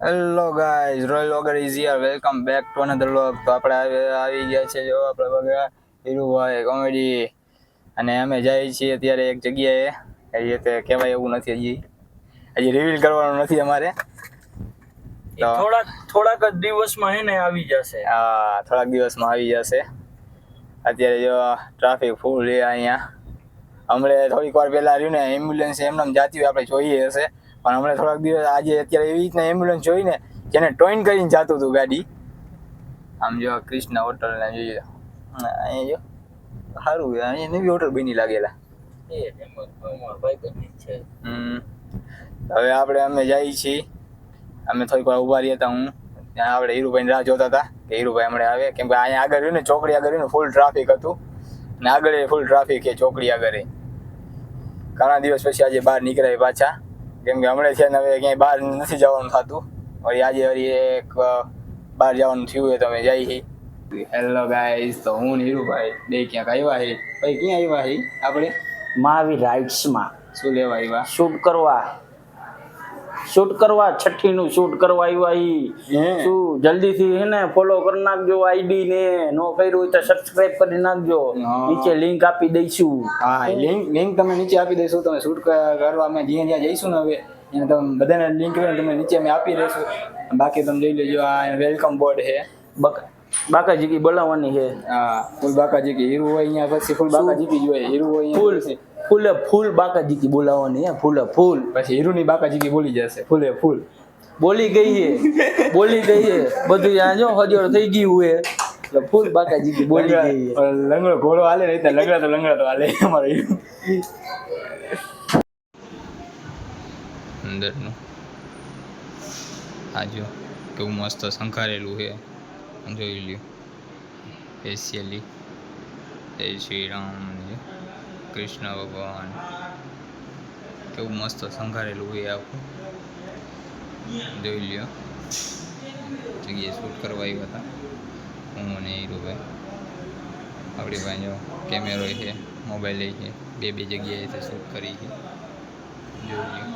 Hello guys, royal વગર is here. Welcome back to another vlog. તો આપણે આવી ગયા છે જો આપણે વગર હીરુભાઈ કોમેડી, અને અમે જઈએ છીએ અત્યારે એક જગ્યાએ. એ તે કહેવાય એવું નથી, હજી રિવીલ કરવાનું નથી અમારે. તો થોડાક જ દિવસમાં હે ને આવી જશે. હા, થોડાક દિવસમાં આવી જશે. અત્યારે જો ટ્રાફિક ફૂલ છે અહીંયા. હમણાં થોડીક વાર પહેલા રહ્યું ને એમ્બ્યુલન્સ એમને જાતી હોય આપણે જોઈએ હશે, પણ હમણાં થોડાક દિવસ આજે અત્યારે એવી રીતના એમ્બ્યુલન્સ જોઈને જેને ટોઈન કરીને જતું હતું ગાડી. આમ જો કૃષ્ણ હોટલ ને જોઈએ અહીંયા જો સારું છે, અહીંયા નવી હોટલ બની લાગેલા. હવે અમે જઈએ છીએ. અમે થોડીક વાર ઉભા રહ્યા હતા. હું ત્યાં આપણે હીરુભાઈ રાહ જોતા હતા કે હીરુભાઈ હમણાં આવે, કેમ કે અહીંયા આગળ રહ્યું ને ચોકડી આગળ રહ્યું ને ફૂલ ટ્રાફિક હતું, ને આગળ ફૂલ ટ્રાફિક છે ચોકડી આગળ. ઘણા દિવસ પછી આજે બહાર નીકળાય પાછા, કેમ કે હમણાં છે ને હવે ક્યાંય બહાર નથી જવાનું થતું. વળી આજે વળી એક બહાર જવાનું થયું હોય તો અમે જઈએ. હેલો ગાઈઝ, તો હું ને હીરુભાઈ બે ક્યાંક આવ્યા છે. ભાઈ ક્યાં આવ્યા છે આપણે? મહાવીર રાઇટ્સમાં શું લેવા આવ્યા? શૂટ કરવા છઠ્ઠીનું શૂટ કરવા આવ્યા. શું જલ્દીથી હે ને ફોલો કરી નાખજો આઈડી ને. નો કર્યું હોય તો સબસ્ક્રાઇબ કરી નાખજો. નીચે લિંક આપી દઈશું. હા, લિંક તમે નીચે આપી દઈશું. તમે શૂટ કરવા અમે જ્યાં જ્યાં જઈશું ને હવે એને તમે બધાને લિંક તમને નીચે અમે આપી દઈશું. બાકી તમે જોઈ લેજો, આ વેલકમ બોર્ડ છે. બાકાજી બોલાવવાની છે. હા, ફૂલ બાકાજી કી હીરો હોય અહીંયા, પછી ફૂલ બાકાજી કી જોઈએ હીરો હોય અહીંયા. ફૂલ બાકાજી બોલાવવાની હે. ફૂલ પછી હીરુની બાકાજી બોલી જશે. ફૂલ બોલી ગઈ છે બધું આ જો હજોર થઈ ગયું હે એટલે ફૂલ બાકાજી બોલી ગઈ છે. લંગડો ઘોડો હાલે નહીં, લંગડા તો હાલે અમારે. અંદરનું આ જો કેવું મસ્ત શંખારેલું છે, જોઈ લ્યો. સ્પેશિયલી જય શ્રી રામ, કૃષ્ણ ભગવાન. કેવું મસ્ત શંખારેલું છે આખું, જોઈ લ્યો. જગ્યાએ શૂટ કરવા આવ્યા હતા હું અને હીરુભાઈ. આપણી પાસે જો કેમેરો છે, મોબાઈલ છે, બે જગ્યાએ શૂટ કરી છે, જોઈ લ્યો.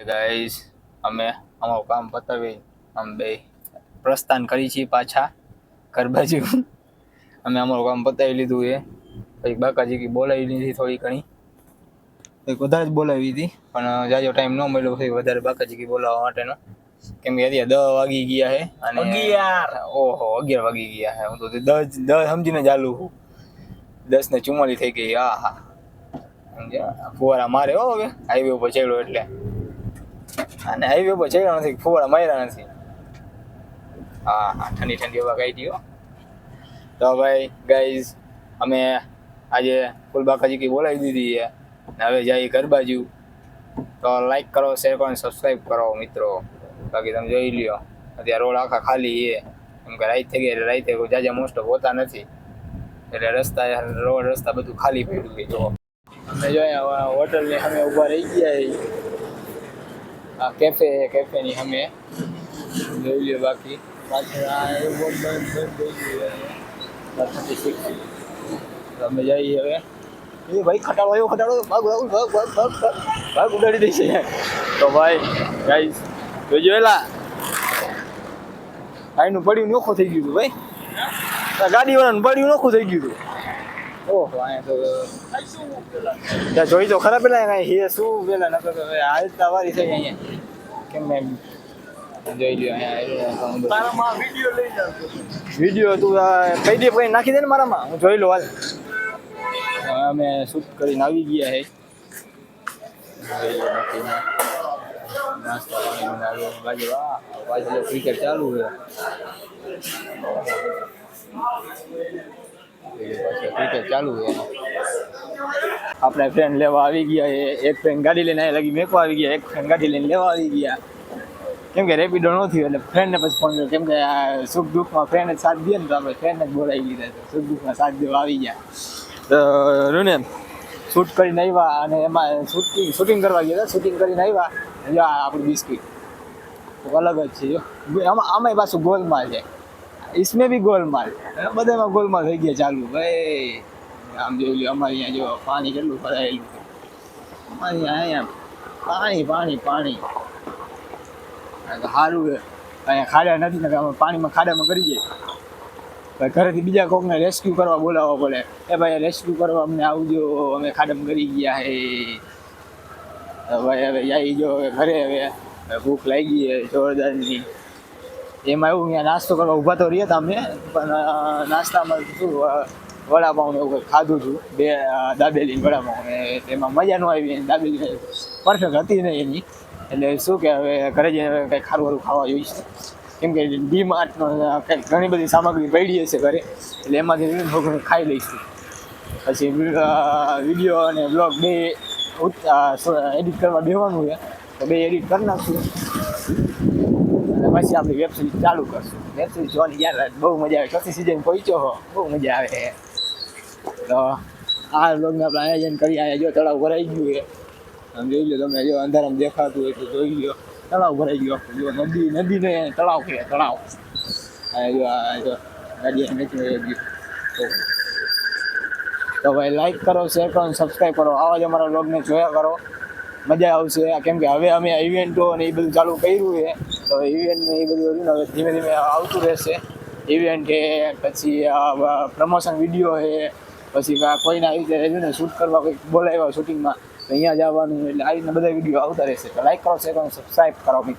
ગાઈસ, અમે અમારું કામ પતાવી અમે બે પ્રસ્થાન કરી છીએ પાછા ઘર બાજુ. અમે અમારું કામ પતાવી લીધું છે. પછી બાકાજી બોલાવી લીધી થોડી ઘણી, વધારે જ બોલાવી હતી, પણ જાજો ટાઈમ ન મળ્યો પછી વધારે બાકાજી બોલાવવા માટેનો, કેમ કે અત્યારે 10 વાગી ગયા છે. અને 11 વાગી ગયા છે. હું તો 10 સમજીને ચાલુ છું. 10:44 થઈ ગઈ. હા, ફુવારા મારે હો હવે હાઈવે ઉપર ચડ્યો એટલે. અને હાઈવે ઉપર ચડ્યો નથી, ફુવારા માર્યા નથી. હા, ઠંડી હવા કાઢી હો. તો ભાઈ ગાઈઝ, અમે આજે ફૂલ બાકાજી બોલાવી દીધી છે ને હવે જઈએ ઘર બાજુ. તો લાઈક કરો, શેર કરો, સબસ્ક્રાઈબ કરો મિત્રો. બાકી તમે જોઈ લ્યો અત્યારે રોડ આખા ખાલી છે, કેમ કે રાઈત થઈ ગઈ એટલે રાઈતે કોઈ જાજા મોસ્ટ હોતા નથી, એટલે રસ્તા બધું ખાલી પડ્યું છે. જો અમે જોયા હોટલની સામે ઊભા રહી ગયા. આ કેફેની સામે જોઈ લ્યો. બાકી અમે જઈએ હવે. એ ભાઈ ખટાડો ભાગ ઉડાડી દઈશે. તો ભાઈ ગાઈસ જોજો, એલા આઈનું પડ્યું નોખું થઈ ગયું હતું ભાઈ. ગાડી વાળાનું પડ્યું નોખું થઈ ગયું હતું. ઓહો, અહીંયા તો જોઈ તો ખરા પેલા કઈ હે શું પેલા નતો હાલતા વારી થઈ અહીંયા. કેમ એમ જોઈ લ્યો અહીંયા વિડીયો તું PDF કઈ નાખી દે ને મારામાં, હું જોઈ લો હાલ. અમે શૂટ કરીને આવી ગયા છે. નાસ્તા બાજુ ક્રિકેટ ચાલુ છે. ક્રિકેટ ચાલુ છે. આપણે ફ્રેન્ડ લેવા આવી ગયા છે. એક ફ્રેન્ડ ગાડી લઈને અહીંયા લગી મેકવા આવી ગયા, એક ફ્રેન્ડ ગાડી લઈને લેવા આવી ગયા. કેમ કે રેપિડો ન થયું એટલે ફ્રેન્ડને પછી ફોન કર્યો, કેમ કે સુખ દુઃખમાં ફ્રેન્ડ જ સાથ દે ને, તો આપણે ફ્રેન્ડને જ બોલાવી લીધા. સુખ દુઃખમાં સાથ દેવા આવી ગયા. તો રૂને શૂટ કરીને આવ્યા, અને એમાં શૂટિંગ કરવા ગયા હતા. શૂટિંગ કરીને આવ્યા. આપણું બિસ્કિટ वो अलग જ છે જો આમાં પાછું ગોલમાલ છે इसमें भी गोलमाल બધામાં ગોલમાલ થઈ ગયા ચાલુ ભાઈ આમ જોઈ લો અમારે અહીંયા જો પાણી કેટલું ભરાયેલું છે અમારે અહીંયા પાણી પાણી પાણી સારું છે અહીંયા ખાડા નથી ને અમે પાણીમાં ખાડામાં કરી જાય ભાઈ ઘરેથી બીજા કોકને રેસ્ક્યુ કરવા બોલાવવા પડે એ ભાઈ રેસ્ક્યુ કરવા અમને આવજો અમે ખાડામાં કરી ગયા હે ભાઈ હવે આવી જો ઘરે હવે ભૂખ લાગી છે જોરદારની એમાં એવું અહીંયા નાસ્તો કરવા ઊભા તો રહ્યા હતા અમે પણ નાસ્તામાં શું વડાપાઉં એવું કંઈક ખાધું હતું બે દાબેલી વડાપાઉં એમાં મજા ન આવી દાબેલી પરફેક્ટ હતી નહીં એની એટલે શું કે હવે ઘરે જઈને હવે કંઈક ખારું વારું ખાવા જોઈશે કેમ કે ડીમાર્ટનો કંઈક ઘણી બધી સામગ્રી પડી હશે ઘરે એટલે એમાંથી થોડું ખાઈ લઈશું પછી વિડીયો અને બ્લોગ બે એડિટ કરવા બેવાનું છે તો બે એડિટ કરી નાખશું અને પછી આપણી વેબ સિરીઝ ચાલુ કરશું વેબ સિરીઝ જોવાની યાર બહુ મજા આવે ચોથી સિઝન પહોંચ્યો હો બહુ મજા આવે તો આ બ્લોગને આપણે આયોજન કરી આવ્યા જો તળાવ ભરાઈ ગયું છે આમ જોઈ લો તમે જો અંધારામાં દેખાતું હોય તો જોઈ લો તળાવ ભરાઈ ગયો જો નદીને તળાવ કે તળાવ જો આ જો ગાડી નીકળી ગયું તો ભાઈ લાઈક કરો શેર કરો અને સબસ્ક્રાઈબ કરો આવા જ અમારા બ્લોગને જોયા કરો મજા આવશે કેમ કે હવે અમે ઇવેન્ટો અને એ બધું ચાલુ કર્યું છે તો ઇવેન્ટ ને એ બધું હતું ને હવે ધીમે ધીમે આવતું રહેશે ઇવેન્ટ છે પછી પ્રમોશન વિડીયો છે પછી કોઈને આવી રીતે રહેજો ને શૂટ કરવા કંઈક બોલાવ્યા શૂટિંગમાં તો અહીંયા જવાનું એટલે આવી રીતના બધા વિડીયો આવતા રહેશે તો લાઈક કરો શેર કરો સબસ્ક્રાઈબ કરો